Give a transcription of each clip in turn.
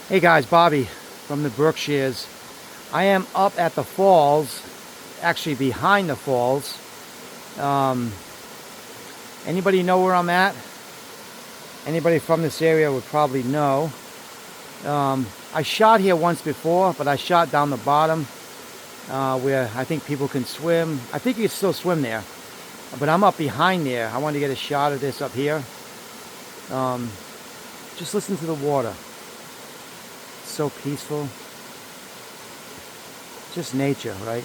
Hey guys, Bobby from the Berkshires. I am up at the falls, actually behind the falls. Um, Anybody know where I'm at? Anybody from this area would probably know. I shot here once before, but I shot down the bottom where I think people can swim. I think you can still swim there, but I'm up behind there. I wanted to get a shot of this up here. Just listen to the water. It's so peaceful. Just nature, right?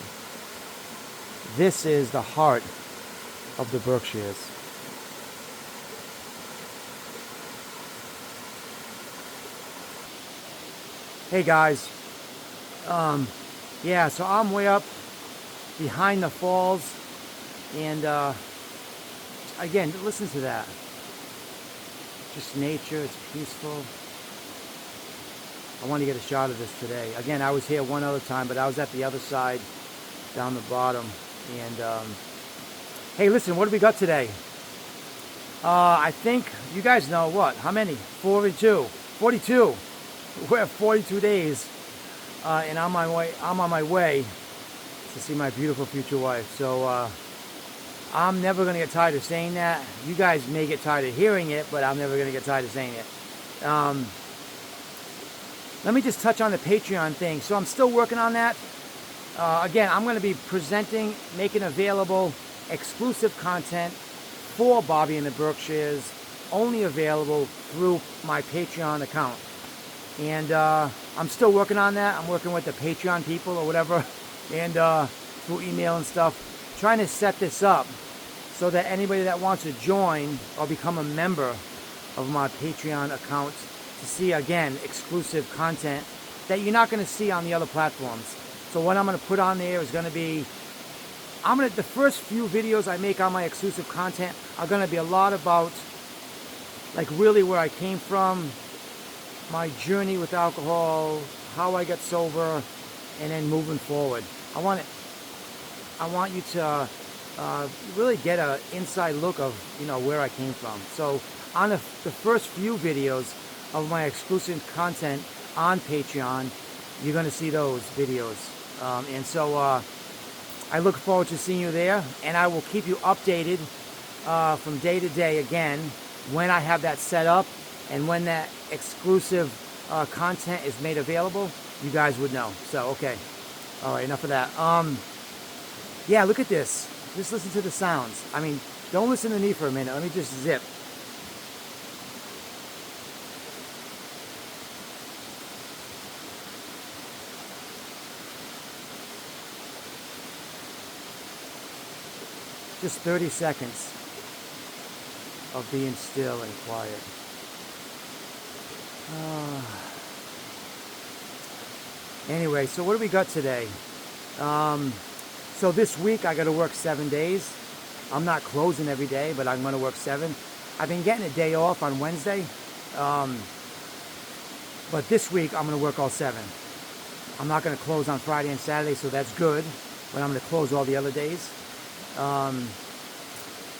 This is the heart of the Berkshires. Hey guys, yeah, so I'm way up behind the falls, and again, listen to that. Just nature, it's peaceful. I want to get a shot of this today. Again, I was here one other time, but I was at the other side, down the bottom. And hey, listen, what do we got today? I think you guys know what? How many? 42. 42. We're at 42 days, and I'm on my way to see my beautiful future wife. So I'm never gonna get tired of saying that. You guys may get tired of hearing it, but I'm never gonna get tired of saying it. Let me just touch on the Patreon thing. So I'm still working on that. Again, I'm going to be presenting, making available exclusive content for Bobby and the Berkshires, only available through my Patreon account. And I'm still working on that. I'm working with the Patreon people or whatever, and through email and stuff, trying to set this up so that anybody that wants to join or become a member of my Patreon account to see, again, exclusive content that you're not going to see on the other platforms. So what I'm going to put on there is going to be, the first few videos I make on my exclusive content are going to be a lot about, like, really where I came from, my journey with alcohol, how I got sober, and then moving forward. I want you to really get an inside look of, where I came from. So on the first few videos of my exclusive content on Patreon, you're going to see those videos. And so I look forward to seeing you there, and I will keep you updated from day to day again when I have that set up and when that exclusive content is made available. You guys would know. So, okay. All right, enough of that. Yeah, look at this. Just listen to the sounds. I mean, don't listen to me for a minute. Let me just zip. Just 30 seconds of being still and quiet. Anyway, so what do we got today? So this week I got to work 7 days. I'm not closing every day, but I'm going to work 7. I've been getting a day off on Wednesday. But this week I'm going to work all 7. I'm not going to close on Friday and Saturday, so that's good. But I'm going to close all the other days.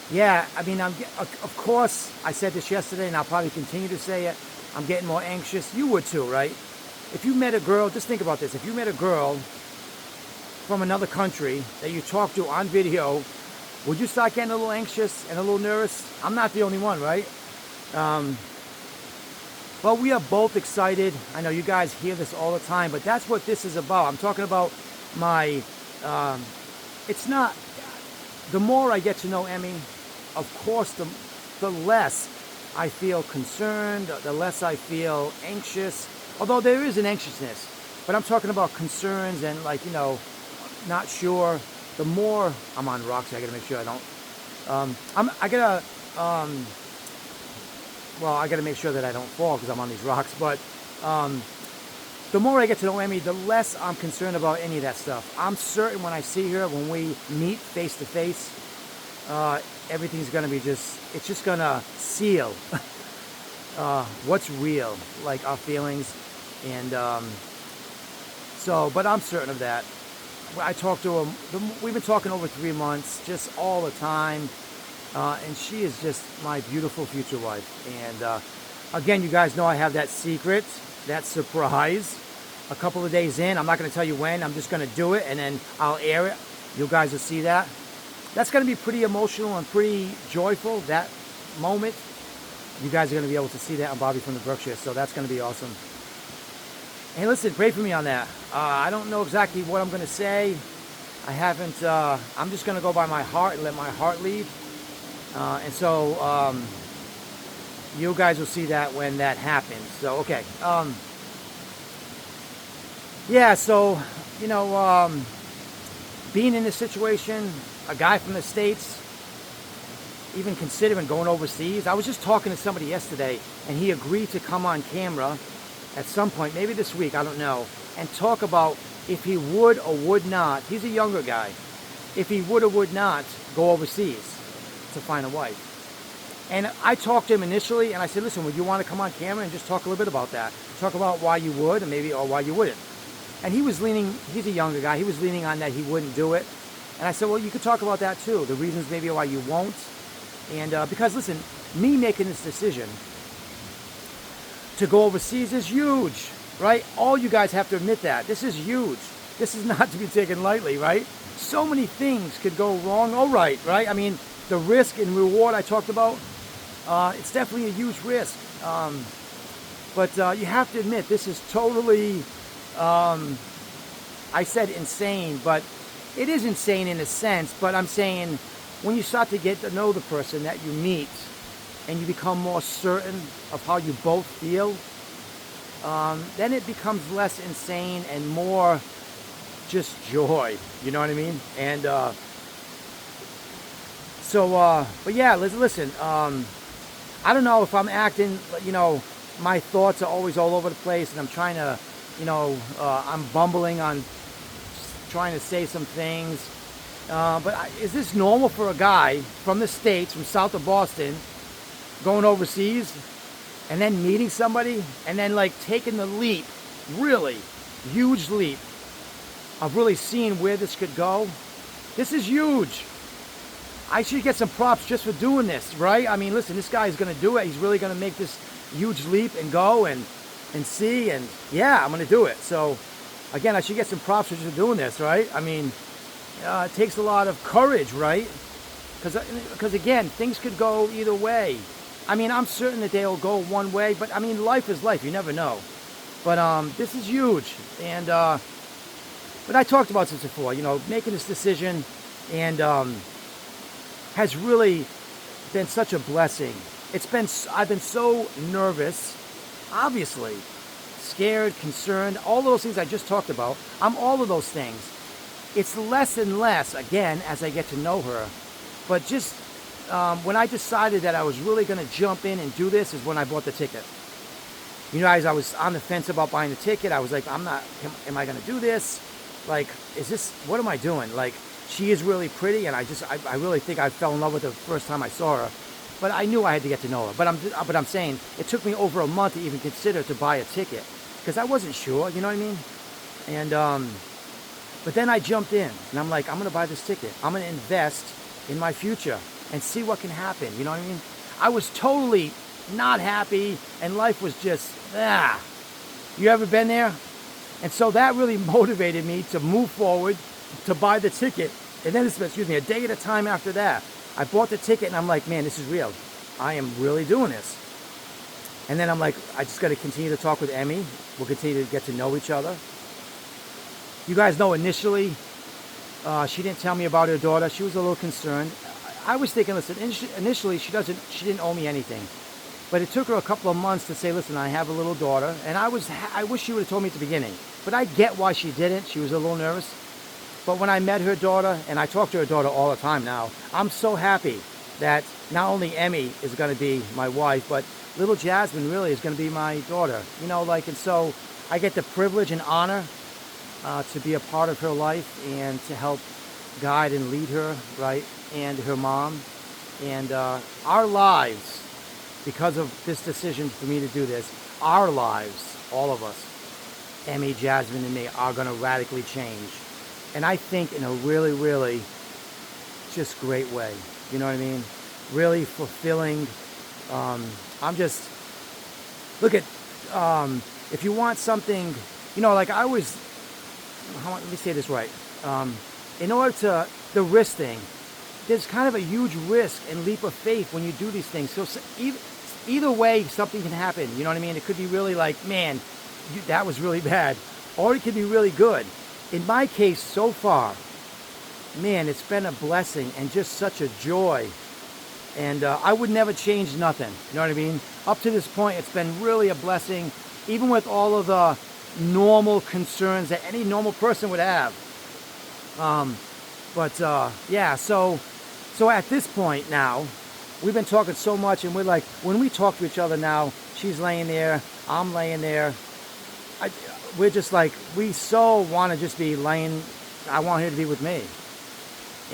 Yeah, I mean, of course, I said this yesterday, and I'll probably continue to say it. I'm getting more anxious. You would too, right? If you met a girl, just think about this. If you met a girl from another country that you talk to on video, would you start getting a little anxious and a little nervous? I'm not the only one, right? But we are both excited. I know you guys hear this all the time, but that's what this is about. I'm talking about my, it's not, the more I get to know Emmy, of course, the less I feel concerned, the less I feel anxious, although there is an anxiousness, but I'm talking about concerns and, like, not sure. The more I'm on rocks, I gotta make sure I don't, I gotta make sure that I don't fall because I'm on these rocks, but the more I get to know Emmy, the less I'm concerned about any of that stuff. I'm certain when I see her, when we meet face to face, everything's gonna be it's just gonna seal what's real, like our feelings. And but I'm certain of that. I talked to her, we've been talking over 3 months, just all the time. And she is just my beautiful future wife. And again, you guys know I have that secret. that surprise a couple of days in. I'm not going to tell you when. I'm just going to do it, and then I'll air it. You guys will see that. That's going to be pretty emotional and pretty joyful, that moment. You guys are going to be able to see that on Bobby from the Berkshires, so that's going to be awesome. And listen, pray for me on that. I don't know exactly what I'm going to say. I haven't, I'm just going to go by my heart and let my heart lead. And so you guys will see that when that happens. So, okay. Yeah, so, you know, being in this situation, a guy from the States, even considering going overseas. I was just talking to somebody yesterday, and he agreed to come on camera at some point, maybe this week, I don't know, and talk about if he would or would not, he's a younger guy, if he would or would not go overseas to find a wife. And I talked to him initially, and I said, listen, would you want to come on camera and just talk a little bit about that? Talk about why you would, and maybe, or why you wouldn't. And he was leaning, he's a younger guy, he was leaning on that he wouldn't do it. And I said, well, you could talk about that too, the reasons maybe why you won't. And because, listen, me making this decision to go overseas is huge, right? All you guys have to admit that. This is huge. This is not to be taken lightly, right? So many things could go wrong. All right, right? I mean, the risk and reward I talked about, it's definitely a huge risk. But you have to admit, this is totally, I said insane, but it is insane in a sense. But I'm saying when you start to get to know the person that you meet and you become more certain of how you both feel, then it becomes less insane and more just joy. You know what I mean? And but yeah, listen, I don't know if I'm acting, you know, my thoughts are always all over the place, and I'm trying to, you know, I'm bumbling on trying to say some things. But is this normal for a guy from the States, from south of Boston, going overseas and then meeting somebody and then like taking the leap, really huge leap of really seeing where this could go? This is huge. I should get some props just for doing this, right? I mean, listen, this guy is going to do it. He's really going to make this huge leap and go and see, and yeah, I'm going to do it. So again, I should get some props for just doing this, right? I mean, it takes a lot of courage, right? Because again, things could go either way. I mean, I'm certain that they'll go one way, but I mean, life is life. You never know. But this is huge. And but I talked about this before. You know, making this decision and has really been such a blessing. I've been so nervous, obviously, scared, concerned, all those things I just talked about. I'm all of those things. It's less and less, again, as I get to know her. But just when I decided that I was really going to jump in and do this is when I bought the ticket. You know, as I was on the fence about buying the ticket, I was like, am I going to do this? Like, what am I doing? Like, she is really pretty, and I really think I fell in love with her the first time I saw her. But I knew I had to get to know her. But I'm saying it took me over a month to even consider to buy a ticket because I wasn't sure, you know what I mean? And but then I jumped in, and I'm like, I'm going to buy this ticket. I'm going to invest in my future and see what can happen, you know what I mean? I was totally not happy, and life was just, You ever been there? And so that really motivated me to move forward, to buy the ticket. And then, a day at a time after that, I bought the ticket, and I'm like, man, this is real. I am really doing this. And then I'm like, I just got to continue to talk with Emmy. We'll continue to get to know each other. You guys know initially, she didn't tell me about her daughter. She was a little concerned. I was thinking, listen, initially she didn't owe me anything. But it took her a couple of months to say, listen, I have a little daughter. And I wish she would have told me at the beginning. But I get why she didn't. She was a little nervous. But when I met her daughter, and I talk to her daughter all the time now, I'm so happy that not only Emmy is going to be my wife, but little Jasmine really is going to be my daughter. You know, like, and so I get the privilege and honor to be a part of her life and to help guide and lead her, right, and her mom. And our lives, because of this decision for me to do this, our lives, all of us, Emmy, Jasmine, and me, are going to radically change. And I think in a really, really just great way. You know what I mean? Really fulfilling. Look at, if you want something, you know, like I always, let me say this right. In order to, the risk thing, there's kind of a huge risk and leap of faith when you do these things. So either way, something can happen. You know what I mean? It could be really like, man, that was really bad. Or it could be really good. In my case, so far, man, it's been a blessing and just such a joy. And I would never change nothing. You know what I mean? Up to this point, it's been really a blessing, even with all of the normal concerns that any normal person would have. Yeah, so at this point now, we've been talking so much, and we're like, when we talk to each other now, she's laying there, I'm laying there. We're just like, we so want to just be laying, I want her to be with me.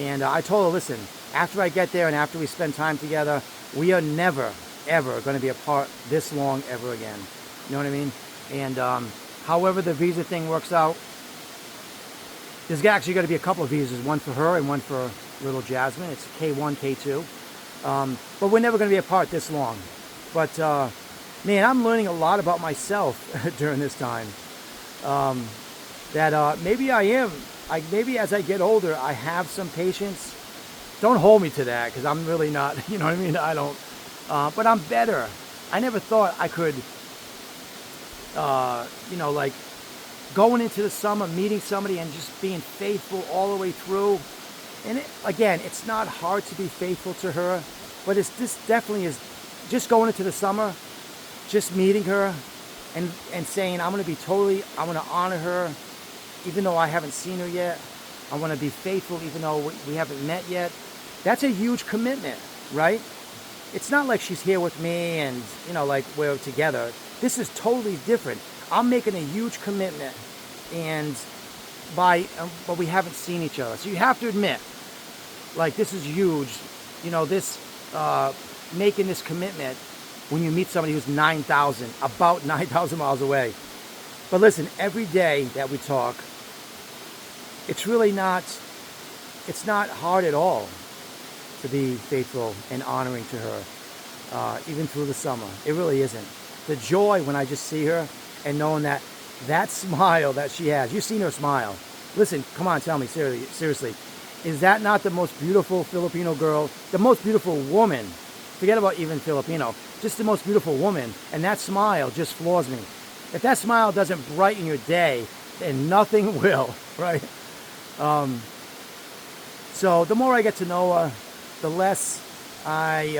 And I told her, listen, after I get there and after we spend time together, we are never, ever going to be apart this long ever again. You know what I mean? And however the visa thing works out, there's actually going to be a couple of visas, one for her and one for little Jasmine. It's K1, K2. But we're never going to be apart this long. But, man, I'm learning a lot about myself during this time. Maybe I am. Maybe as I get older, I have some patience. Don't hold me to that, because I'm really not, you know what I mean? I don't. But I'm better. I never thought I could, you know, like going into the summer, meeting somebody and just being faithful all the way through. And again, it's not hard to be faithful to her, but this definitely is just going into the summer, just meeting her and saying, I'm going to honor her, even though I haven't seen her yet. I want to be faithful, even though we haven't met yet. That's a huge commitment, right? It's not like she's here with me and, you know, like we're together. This is totally different. I'm making a huge commitment, but we haven't seen each other. So you have to admit, like, this is huge. You know, this making this commitment when you meet somebody who's about 9,000 miles away. But listen, every day that we talk, it's not hard at all to be faithful and honoring to her, even through the summer. It really isn't. The joy when I just see her and knowing that smile that she has. You've seen her smile. Listen, come on, tell me, seriously. Is that not the most beautiful Filipino girl, the most beautiful woman? Forget about even Filipino. Just the most beautiful woman. And that smile just floors me. If that smile doesn't brighten your day, then nothing will, right? So the more I get to know her, the less I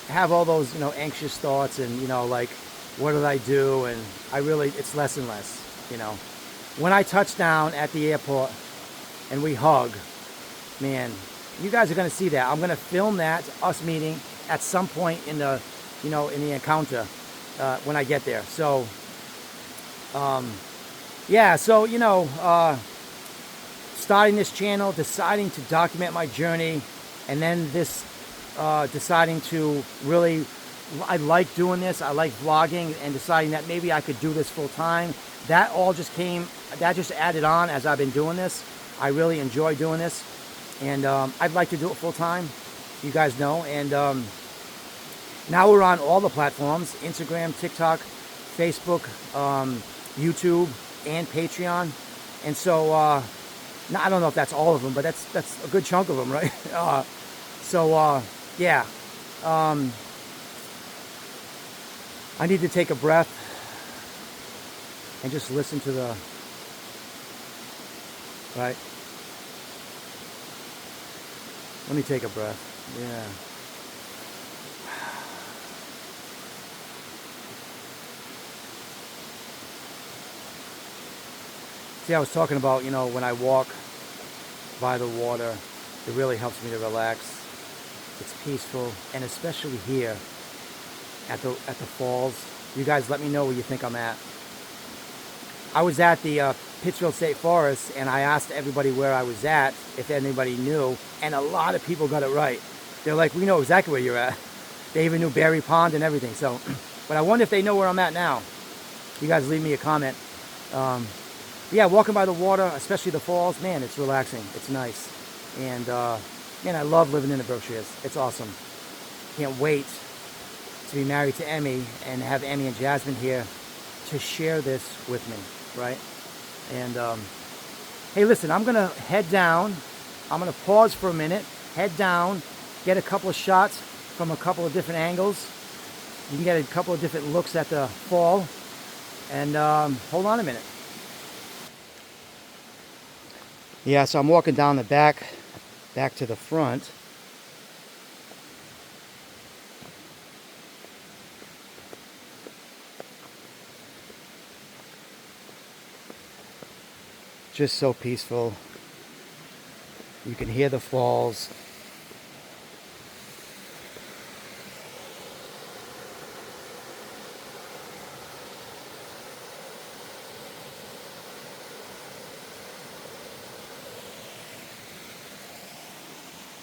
have all those, you know, anxious thoughts and, you know, like, what did I do? And it's less and less, you know. When I touch down at the airport and we hug, man, you guys are going to see that. I'm going to film that, us meeting at some point in the, you know, in the encounter when I get there. So, yeah, so, you know, starting this channel, deciding to document my journey, and then this deciding to really, I like doing this, I like vlogging, and deciding that maybe I could do this full time. That all just added on as I've been doing this. I really enjoy doing this, and I'd like to do it full time, you guys know. And now we're on all the platforms: Instagram, TikTok, Facebook, YouTube, and Patreon. And so now, I don't know if that's all of them, but that's a good chunk of them, right? Yeah. I need to take a breath and just listen to the, right? Let me take a breath. Yeah. See, I was talking about, you know, when I walk by the water, it really helps me to relax. It's peaceful, and especially here at the falls. You guys let me know where you think I'm at. I was at the Pittsfield State Forest, and I asked everybody where I was at, if anybody knew, and a lot of people got it right. They're like, we know exactly where you're at. They even knew Berry Pond and everything. So, but I wonder if they know where I'm at now. You guys leave me a comment. Yeah, walking by the water, especially the falls, man, it's relaxing. It's nice. And, man, I love living in the Berkshires. It's awesome. Can't wait to be married to Emmy and have Emmy and Jasmine here to share this with me, right? And hey, listen, I'm gonna head down. I'm gonna pause for a minute, head down, get a couple of shots from a couple of different angles. You can get a couple of different looks at the fall. And hold on a minute. Yeah, so I'm walking down the back to the front. Just so peaceful. You can hear the falls.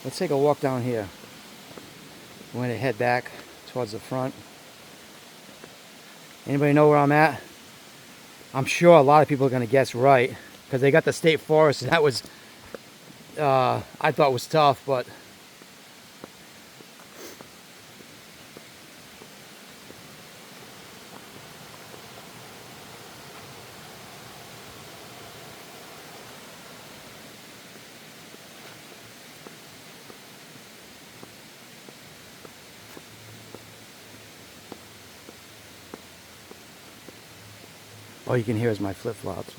Let's take a walk down here. I'm going to head back towards the front. Anybody know where I'm at? I'm sure a lot of people are going to guess right because they got the state forest, and that was, I thought was tough, but all you can hear is my flip-flops.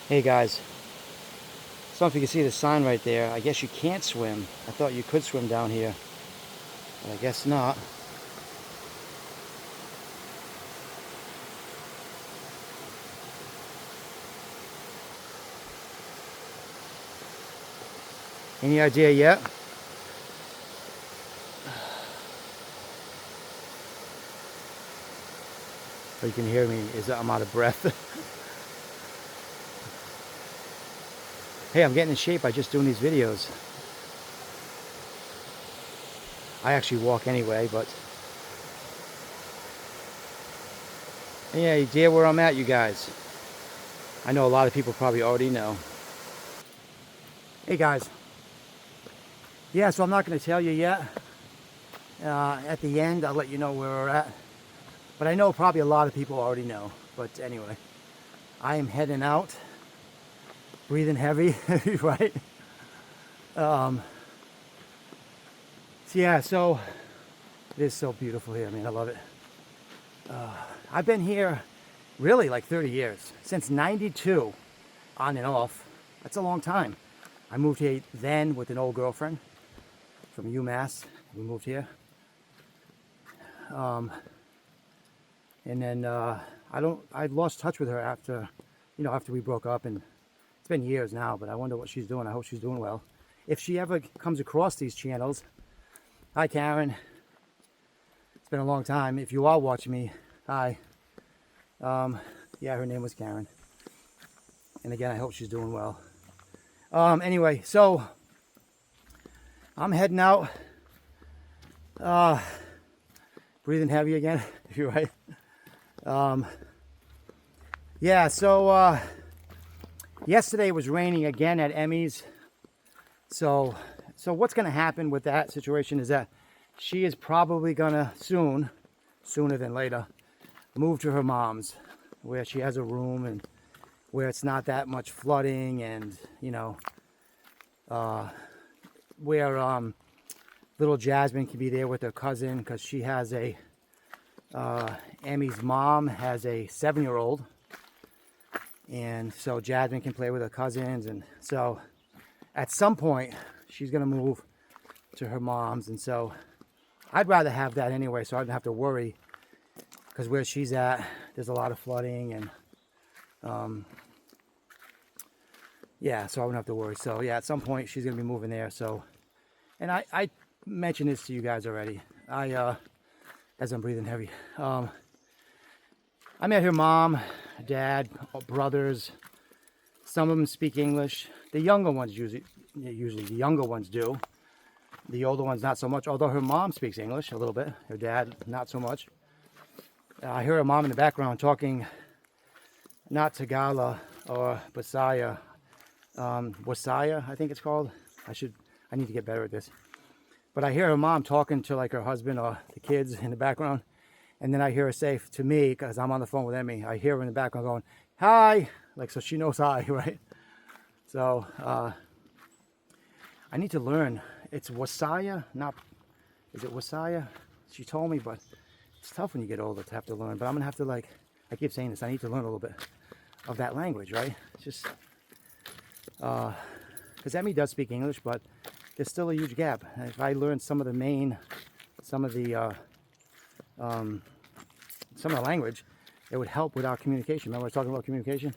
Hey guys, I don't know if you can see the sign right there. I guess you can't swim. I thought you could swim down here, but I guess not. Any idea yet? But you can hear me is that I'm out of breath. Hey, I'm getting in shape by just doing these videos. I actually walk anyway, but any idea where I'm at, you guys? I know a lot of people probably already know. Hey guys. Yeah, so I'm not going to tell you yet. At the end, I'll let you know where we're at. But I know probably a lot of people already know. But anyway, I am heading out. Breathing heavy, right? So yeah, so it is so beautiful here. I mean, I love it. I've been here really like 30 years. Since 92, on and off. That's a long time. I moved here then with an old girlfriend from UMass. We moved here. And then I lost touch with her after we broke up, and it's been years now, but I wonder what she's doing. I hope she's doing well. If she ever comes across these channels, hi Karen. It's been a long time. If you are watching me, hi. Yeah, her name was Karen. And again, I hope she's doing well. Anyway, so I'm heading out. Breathing heavy again, if you're right. Yeah, so yesterday it was raining again at Emmy's. So what's going to happen with that situation is that she is probably going to sooner than later, move to her mom's, where she has a room and where it's not that much flooding, and where little Jasmine can be there with her cousin, because she has Emmy's mom has a 7-year-old, and so Jasmine can play with her cousins. And so at some point she's going to move to her mom's, and so I'd rather have that anyway, so I don't have to worry, because where she's at, there's a lot of flooding, and yeah, so I wouldn't have to worry. So yeah, at some point she's going to be moving there. So, and I mentioned this to you guys already. As I'm breathing heavy, I met her mom, dad, brothers. Some of them speak English. The younger ones usually the younger ones do. The older ones not so much. Although her mom speaks English a little bit. Her dad not so much. I hear her mom in the background talking, not Tagalog or Bisaya. Wasaya, I think it's called. I need to get better at this. But I hear her mom talking to like her husband or the kids in the background. And then I hear her say to me, because I'm on the phone with Emmy, I hear her in the background going, hi, like, so she knows hi, right? So I need to learn. It's Wasaya, not, is it Wasaya? She told me, but it's tough when you get older to have to learn. But I'm gonna have to, like, I keep saying this, I need to learn a little bit of that language, right? It's just, because Emmy does speak English, but there's still a huge gap. If I learn some of the language, it would help with our communication. Remember I was talking about communication?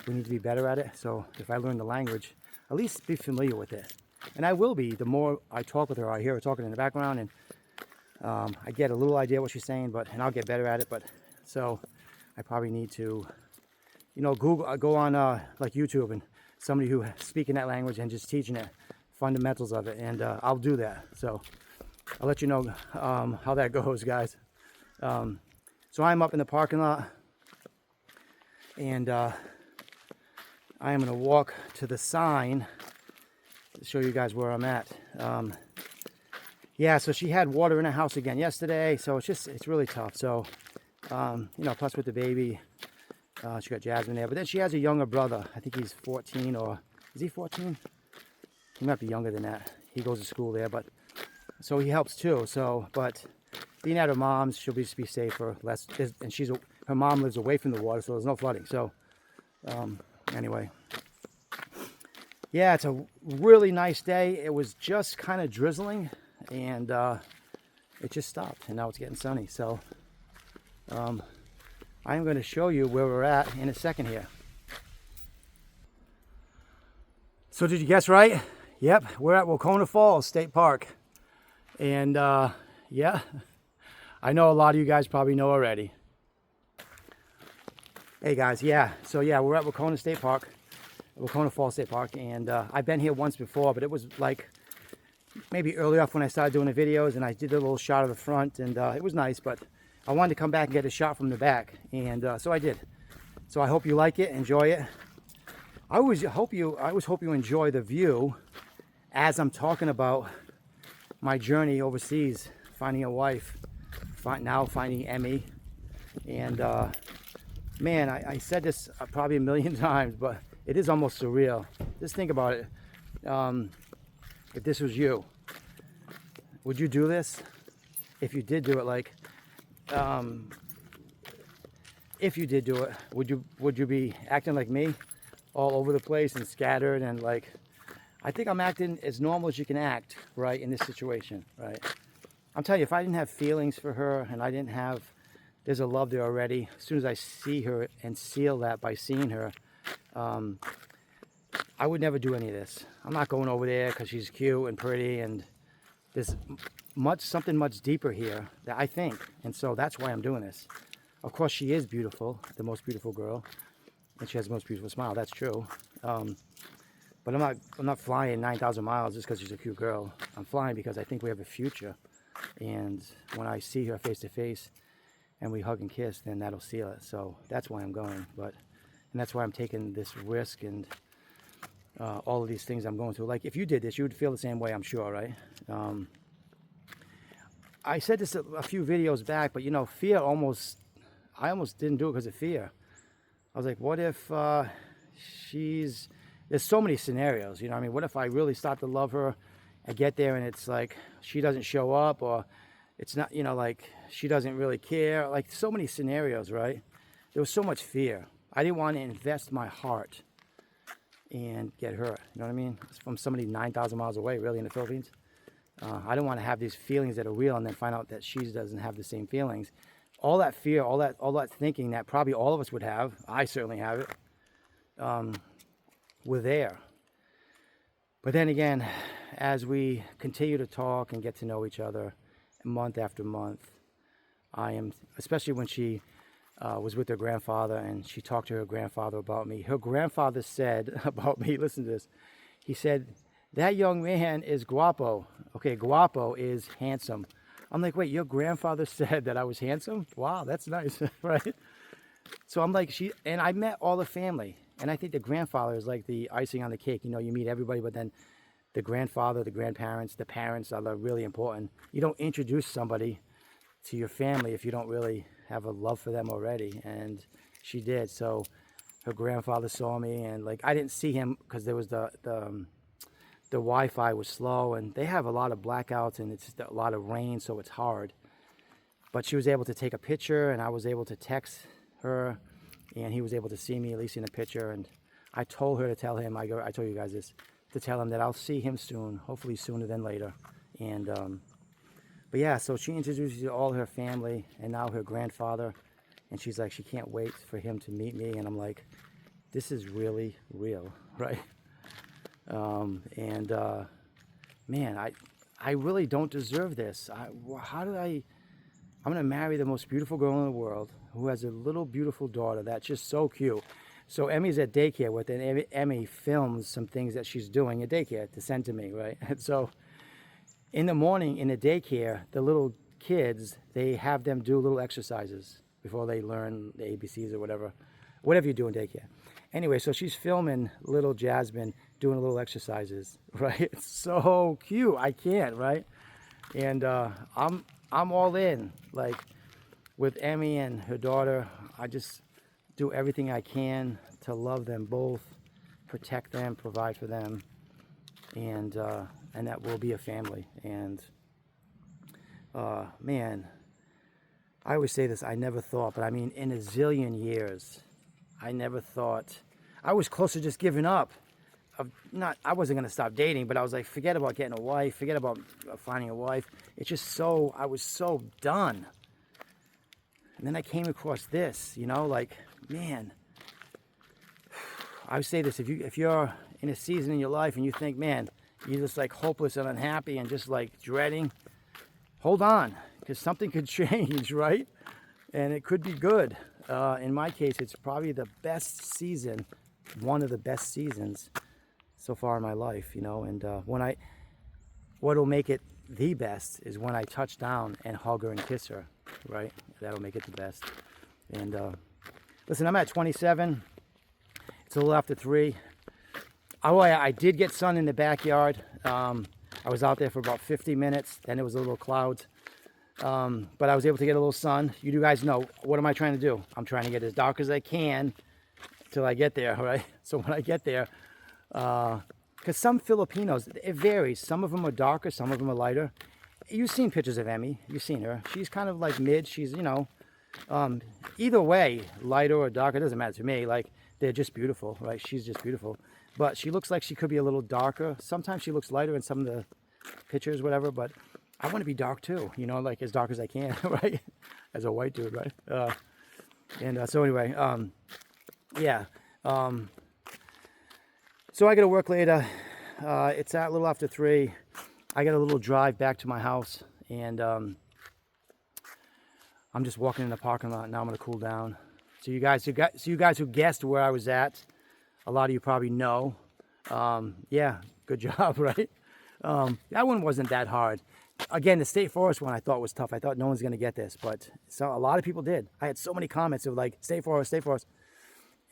We need to be better at it. So if I learn the language, at least be familiar with it. And I will be. The more I talk with her, I hear her talking in the background, and I get a little idea what she's saying, and I'll get better at it. But so I probably need to, Google, go on like YouTube and somebody who speaking that language and just teaching it, fundamentals of it, and I'll do that. So I'll let you know how that goes, guys. So I'm up in the parking lot, and I am going to walk to the sign to show you guys where I'm at. Yeah, so she had water in her house again yesterday, so it's really tough. So, plus with the baby, she got Jasmine there. But then she has a younger brother. I think he's 14, or is he 14? He might be younger than that. He goes to school there, but so he helps too. So, but being at her mom's, she'll be safer, less, and her mom lives away from the water, so there's no flooding. So, anyway, yeah, it's a really nice day. It was just kind of drizzling, and it just stopped, and now it's getting sunny. So, I'm going to show you where we're at in a second here. So, did you guess right? Yep, we're at Wacona Falls State Park, and yeah, I know a lot of you guys probably know already. Hey guys, yeah, so yeah, we're at Wacona State Park, Wacona Falls State Park, and I've been here once before, but it was like maybe early off when I started doing the videos, and I did a little shot of the front, and it was nice, but I wanted to come back and get a shot from the back, and so I did. So I hope you like it, enjoy it. I always hope you enjoy the view as I'm talking about my journey overseas, finding a wife, now finding Emmy, and man, I said this probably a million times, but it is almost surreal. Just think about it. If this was you, would you do this? If you did do it, like, if you did do it, would you be acting like me, all over the place and scattered, and like, I think I'm acting as normal as you can act, right, in this situation, right? I'm telling you, if I didn't have feelings for her, and there's a love there already. As soon as I see her and seal that by seeing her, I would never do any of this. I'm not going over there because she's cute and pretty, and there's something much deeper here that I think, and so that's why I'm doing this. Of course, she is beautiful, the most beautiful girl, and she has the most beautiful smile. That's true. But I'm not flying 9,000 miles just because she's a cute girl. I'm flying because I think we have a future, and when I see her face to face and we hug and kiss, then that'll seal it. So that's why I'm going, and that's why I'm taking this risk, and all of these things I'm going through. Like, if you did this, you would feel the same way, I'm sure, right? I said this a few videos back, but fear I almost didn't do it because of fear. I was like, what if there's so many scenarios, I mean, what if I really start to love her, I get there and it's like she doesn't show up, or it's not, like she doesn't really care, like so many scenarios, right? There was so much fear. I didn't want to invest my heart and get hurt, you know what I mean? It's from somebody 9,000 miles away, really, in the Philippines. I don't want to have these feelings that are real and then find out that she doesn't have the same feelings. All that fear, all that thinking that probably all of us would have, I certainly have it, were there. But then again, as we continue to talk and get to know each other month after month, especially when she was with her grandfather and she talked to her grandfather about me. Her grandfather said about me, listen to this, he said, that young man is guapo. Okay, guapo is handsome. I'm like, wait, your grandfather said that I was handsome? Wow, that's nice, right? So I'm like, and I met all the family. And I think the grandfather is like the icing on the cake. You know, you meet everybody, but then the grandfather, the grandparents, the parents are really important. You don't introduce somebody to your family if you don't really have a love for them already. And she did. So her grandfather saw me, and like I didn't see him because there was the Wi-Fi was slow, and they have a lot of blackouts, and it's a lot of rain, so it's hard. But she was able to take a picture, and I was able to text her, and he was able to see me, at least in a picture. And I told her to tell him, I told you guys this, to tell him that I'll see him soon, hopefully sooner than later. And but yeah, so she introduced me to all her family and now her grandfather, and she's like, she can't wait for him to meet me. And I'm like, this is really real, right? Man, I really don't deserve this. I'm gonna marry the most beautiful girl in the world who has a little beautiful daughter that's just so cute. So Emmy's at daycare with it, and Emmy films some things that she's doing at daycare to send to me, right? And so in the morning in the daycare, the little kids, they have them do little exercises before they learn the ABCs or whatever you do in daycare. Anyway, so she's filming little Jasmine doing little exercises, right? It's so cute. I can't, right? And I'm all in, like with Emmy and her daughter. I just do everything I can to love them both, protect them, provide for them, and that will be a family. And man, I always say this, I never thought, but I mean, in a zillion years, I never thought. I was close to just giving up. I wasn't going to stop dating, but I was like, forget about getting a wife, forget about finding a wife. It's just so, I was so done. And then I came across this, you know, like, man, I would say this, if you're in a season in your life and you think, man, you're just like hopeless and unhappy and just like dreading, hold on, because something could change, right? And it could be good. In my case, it's probably the best season, one of the best seasons so far in my life, you know. And what'll make it the best is when I touch down and hug her and kiss her, right? That'll make it the best. And listen, I'm at 27. It's a little after 3. Oh, I did get sun in the backyard. I was out there for about 50 minutes. Then it was a little clouds. But I was able to get a little sun. You guys know, what am I trying to do? I'm trying to get as dark as I can till I get there, right? So when I get there, because some Filipinos, it varies. Some of them are darker, some of them are lighter. You've seen pictures of Emmy. You've seen her. She's kind of like mid. She's, you know, either way, lighter or darker, it doesn't matter to me. Like, they're just beautiful, right? She's just beautiful. But she looks like she could be a little darker. Sometimes she looks lighter in some of the pictures, whatever, but I want to be dark too, you know, like as dark as I can, right? As a white dude, right? So anyway, yeah. So I got to work later. It's at a little after 3. I got a little drive back to my house, and I'm just walking in the parking lot. Now I'm going to cool down. So you guys who guessed where I was at, a lot of you probably know. Yeah, good job, right? That one wasn't that hard. Again, the state forest one I thought was tough. I thought no one's going to get this, but so a lot of people did. I had so many comments of like, state forest, state forest.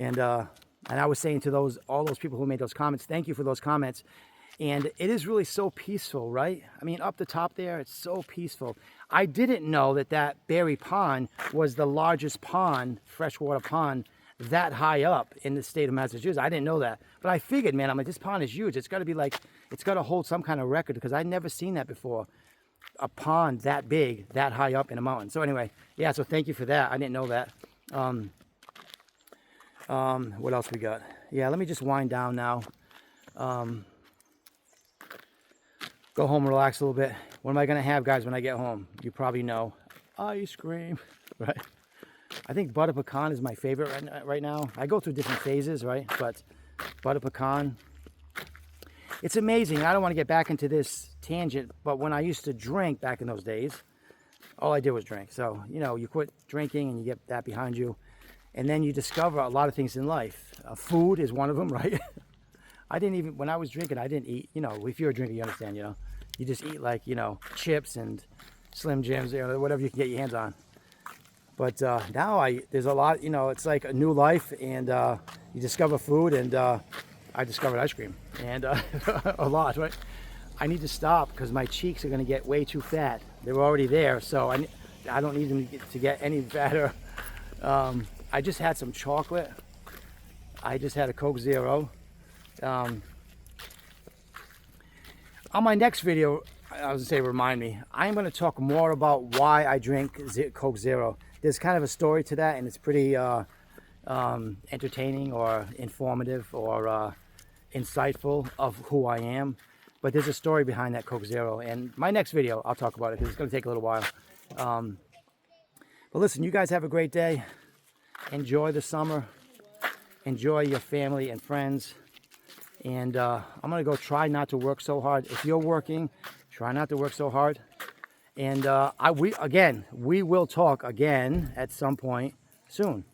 And I was saying to all those people who made those comments, thank you for those comments. And it is really so peaceful, right? I mean, up the top there, it's so peaceful. I didn't know that Berry Pond was the largest pond, freshwater pond, that high up in the state of Massachusetts. I didn't know that. But I figured, man, I'm like, this pond is huge. It's got to be like, it's got to hold some kind of record, because I'd never seen that before. A pond that big, that high up in a mountain. So anyway, yeah, so thank you for that. I didn't know that. What else we got? Yeah, let me just wind down now. Go home, relax a little bit. What am I going to have, guys, when I get home? You probably know. Ice cream, right? I think butter pecan is my favorite right now. I go through different phases, right? But butter pecan, it's amazing. I don't want to get back into this tangent, but when I used to drink back in those days, all I did was drink. So, you know, you quit drinking and you get that behind you. And then you discover a lot of things in life. Food is one of them, right? When I was drinking, I didn't eat, you know, if you're a drinker, you understand, you know. You just eat like, you know, chips and Slim Jims, you know, whatever you can get your hands on. But now there's a lot, you know, it's like a new life, and you discover food, and I discovered ice cream, and a lot, right? I need to stop because my cheeks are going to get way too fat. They were already there, so I don't need them to get any fatter. I just had some chocolate. I just had a Coke Zero. On my next video, I was going to say, remind me, I'm going to talk more about why I drink Coke Zero. There's kind of a story to that, and it's pretty entertaining or informative or insightful of who I am. But there's a story behind that Coke Zero, and my next video I'll talk about it because it's going to take a little while. But listen, you guys have a great day. Enjoy the summer. Enjoy your family and friends. And I'm going to go try not to work so hard. If you're working, try not to work so hard. And we will talk again at some point soon.